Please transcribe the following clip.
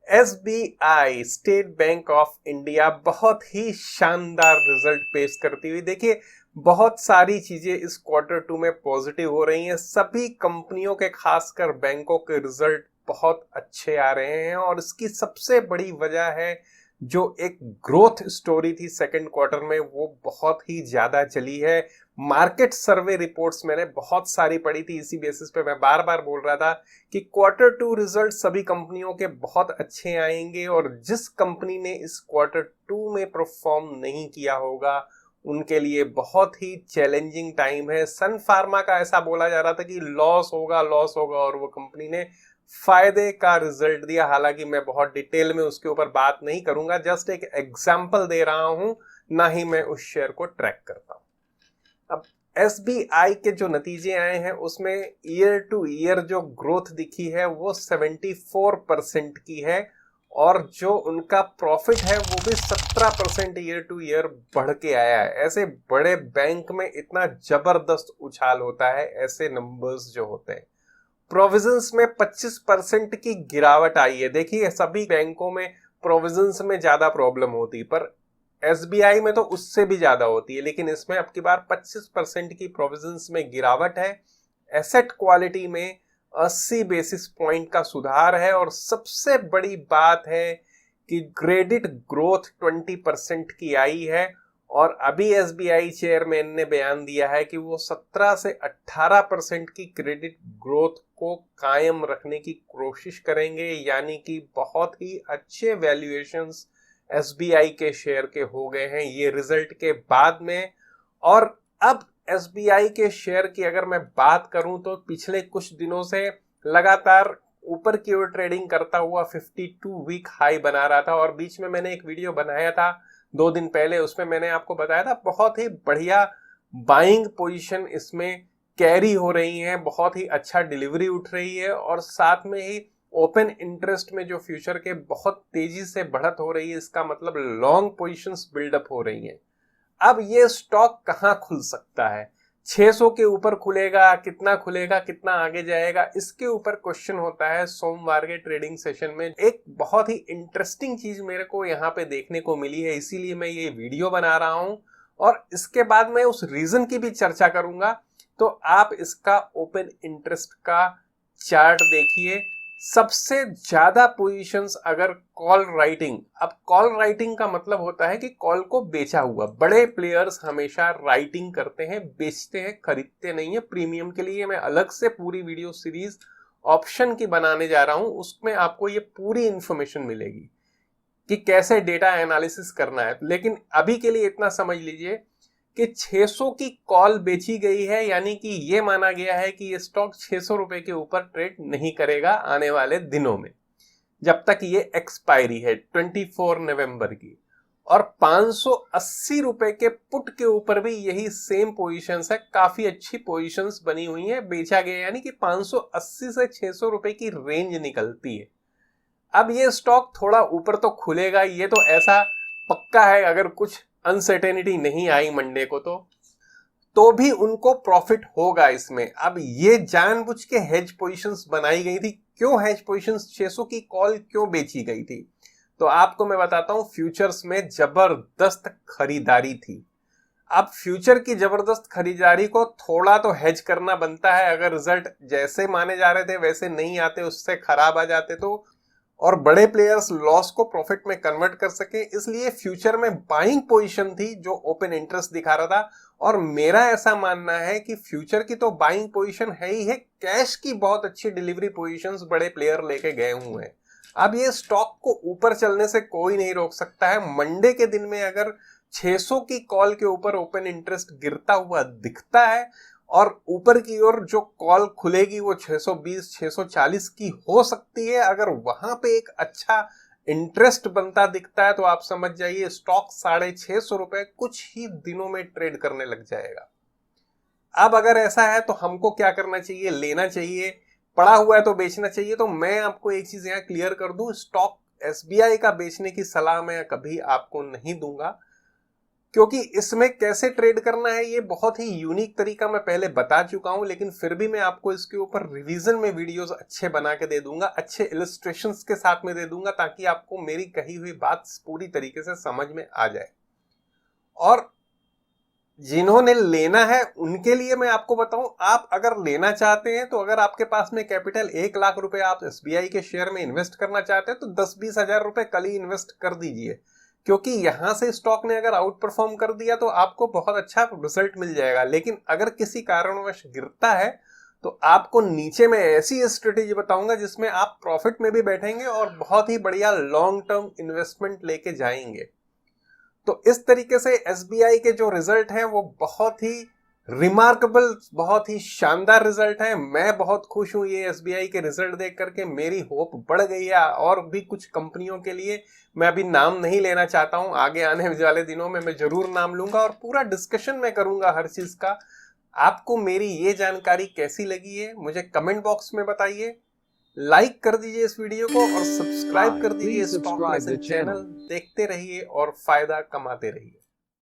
SBI state bank of India बहुत ही शानदार result पेश करती हुई, देखिए बहुत सारी चीजें इस क्वार्टर टू में पॉजिटिव हो रही हैं। सभी कंपनियों के, खासकर बैंकों के रिजल्ट बहुत अच्छे आ रहे हैं और इसकी सबसे बड़ी वजह है जो एक ग्रोथ स्टोरी थी सेकंड क्वार्टर में, वो बहुत ही ज्यादा चली है। मार्केट सर्वे रिपोर्ट्स मैंने बहुत सारी पढ़ी थी, इसी बेसिस पे मैं बार बार बोल रहा था कि क्वार्टर टू रिजल्ट सभी कंपनियों के बहुत अच्छे आएंगे और जिस कंपनी ने इस क्वार्टर टू में परफॉर्म नहीं किया होगा उनके लिए बहुत ही चैलेंजिंग टाइम है। सन फार्मा का ऐसा बोला जा रहा था कि लॉस होगा और वो कंपनी ने फायदे का रिजल्ट दिया। हालांकि मैं बहुत डिटेल में उसके ऊपर बात नहीं करूंगा, जस्ट एक एग्जांपल दे रहा हूं, ना ही मैं उस शेयर को ट्रैक करता हूं। अब एसबीआई के जो नतीजे आए हैं उसमें ईयर टू ईयर जो ग्रोथ दिखी है वो 74% की है और जो उनका प्रॉफिट है वो भी 17% ईयर टू ईयर बढ़ के आया है। ऐसे बड़े बैंक में इतना जबरदस्त उछाल होता है ऐसे नंबर्स जो होते हैं। प्रोविजंस में 25% की गिरावट आई है। देखिए सभी बैंकों में प्रोविजंस में ज्यादा प्रॉब्लम होती है, पर एसबीआई में तो उससे भी ज्यादा होती है, लेकिन इसमें अब की बार 25% की प्रोविजंस में गिरावट है। एसेट क्वालिटी में 80 बेसिस पॉइंट का सुधार है और सबसे बड़ी बात है कि क्रेडिट ग्रोथ 20% की आई है और अभी एसबीआई चेयरमैन ने बयान दिया है कि वो 17 से 18% की क्रेडिट ग्रोथ को कायम रखने की कोशिश करेंगे, यानी कि बहुत ही अच्छे वैल्यूएशंस एसबीआई के शेयर के हो गए हैं ये रिजल्ट के बाद में। और अब एसबीआई के शेयर की अगर मैं बात करूं तो पिछले कुछ दिनों से लगातार ऊपर की ओर ट्रेडिंग करता हुआ 52 वीक हाई बना रहा था और बीच में मैंने एक वीडियो बनाया था 2 दिन पहले, उसमें मैंने आपको बताया था बहुत ही बढ़िया बाइंग पोजीशन इसमें कैरी हो रही है, बहुत ही अच्छा डिलीवरी उठ रही है और साथ में ही ओपन इंटरेस्ट में जो फ्यूचर के बहुत तेजी से बढ़त हो रही है, इसका मतलब लॉन्ग पोजीशंस बिल्डअप हो रही हैं। अब ये स्टॉक कहां खुल सकता है, 600 के ऊपर खुलेगा, कितना आगे जाएगा, इसके ऊपर क्वेश्चन होता है। सोमवार के ट्रेडिंग सेशन में एक बहुत ही इंटरेस्टिंग चीज मेरे को यहाँ पे देखने को मिली है, इसीलिए मैं ये वीडियो बना रहा हूं और इसके बाद मैं उस रीजन की भी चर्चा करूंगा। तो आप इसका ओपन इंटरेस्ट का चार्ट देखिए। सबसे ज्यादा पोजीशंस अगर कॉल राइटिंग, अब कॉल राइटिंग का मतलब होता है कि कॉल को बेचा हुआ, बड़े प्लेयर्स हमेशा राइटिंग करते हैं, बेचते हैं, खरीदते नहीं है। प्रीमियम के लिए मैं अलग से पूरी वीडियो सीरीज ऑप्शन की बनाने जा रहा हूं, उसमें आपको ये पूरी इंफॉर्मेशन मिलेगी कि कैसे डेटा एनालिसिस करना है। लेकिन अभी के लिए इतना समझ लीजिए कि 600 की कॉल बेची गई है, यानी कि ये माना गया है कि ये स्टॉक 600 रुपए के ऊपर ट्रेड नहीं करेगा आने वाले दिनों में, जब तक ये एक्सपायरी है 24 नवंबर की। और 580 रुपए के पुट के ऊपर भी यही सेम पोजीशंस है, काफी अच्छी पोजीशंस बनी हुई है, बेचा गया, यानी कि 580 से 600 रुपए की रेंज निकलती है। अब ये स्टॉक थोड़ा ऊपर तो खुलेगा, ये तो ऐसा पक्का है, अगर कुछ अनसर्टेनिटी नहीं आई मंडे को तो भी उनको प्रॉफिट होगा इसमें। अब ये जानबूझ के हेज पोजीशंस बनाई गई थी। क्यों हेज पोजीशंस, 600 की कॉल क्यों बेची गई थी, तो आपको मैं बताता हूं। फ्यूचर्स में जबरदस्त खरीदारी थी। अब फ्यूचर की जबरदस्त खरीदारी को थोड़ा तो हेज करना बनता है, अगर रिजल्ट जैसे माने जा रहे थे वैसे नहीं आते, उससे खराब आ जाते तो, और बड़े प्लेयर्स लॉस को प्रॉफिट में कन्वर्ट कर सके, इसलिए फ्यूचर में बाइंग पोजीशन थी जो ओपन इंटरेस्ट दिखा रहा था। और मेरा ऐसा मानना है कि फ्यूचर की तो बाइंग पोजीशन है ही है, कैश की बहुत अच्छी डिलीवरी पोजीशंस बड़े प्लेयर लेके गए हुए हैं। अब ये स्टॉक को ऊपर चलने से कोई नहीं रोक सकता है। मंडे के दिन में अगर 600 की कॉल के ऊपर ओपन इंटरेस्ट गिरता हुआ दिखता है और ऊपर की ओर जो कॉल खुलेगी वो 620 640 की हो सकती है, अगर वहां पे एक अच्छा इंटरेस्ट बनता दिखता है तो आप समझ जाइए स्टॉक 650 रुपए कुछ ही दिनों में ट्रेड करने लग जाएगा। अब अगर ऐसा है तो हमको क्या करना चाहिए, लेना चाहिए, पड़ा हुआ है तो बेचना चाहिए। तो मैं आपको एक चीज यहाँ क्लियर कर दूं, स्टॉक एसबीआई का बेचने की सलाह मैं कभी आपको नहीं दूंगा। क्योंकि इसमें कैसे ट्रेड करना है ये बहुत ही यूनिक तरीका मैं पहले बता चुका हूं, लेकिन फिर भी मैं आपको इसके ऊपर रिवीजन में वीडियोस अच्छे बना के दे दूंगा, अच्छे इलस्ट्रेशंस के साथ में दे दूंगा, ताकि आपको मेरी कही हुई बात पूरी तरीके से समझ में आ जाए। और जिन्होंने लेना है उनके लिए मैं आपको बताऊं, आप अगर लेना चाहते हैं तो अगर आपके पास में कैपिटल 1 लाख रुपए आप एसबीआई के शेयर में इन्वेस्ट करना चाहते हैं तो 10-20 हजार रुपए कल ही इन्वेस्ट कर दीजिए, क्योंकि यहां से स्टॉक ने अगर आउट परफॉर्म कर दिया तो आपको बहुत अच्छा रिजल्ट मिल जाएगा। लेकिन अगर किसी कारणवश गिरता है तो आपको नीचे में ऐसी स्ट्रेटेजी बताऊंगा जिसमें आप प्रॉफिट में भी बैठेंगे और बहुत ही बढ़िया लॉन्ग टर्म इन्वेस्टमेंट लेके जाएंगे। तो इस तरीके से एसबीआई के जो रिजल्ट हैं वो बहुत ही रिमार्केबल, बहुत ही शानदार रिजल्ट है। मैं बहुत खुश हूं ये एसबीआई के रिजल्ट देख करके, मेरी होप बढ़ गई है और भी कुछ कंपनियों के लिए। मैं अभी नाम नहीं लेना चाहता हूं, आगे आने वाले दिनों में मैं जरूर नाम लूंगा और पूरा डिस्कशन मैं करूंगा हर चीज का। आपको मेरी ये जानकारी कैसी लगी है मुझे कमेंट बॉक्स में बताइए। लाइक कर दीजिए इस वीडियो को और सब्सक्राइब कर दीजिए स्टॉक लेसन चैनल। देखते रहिए और फायदा कमाते रहिए।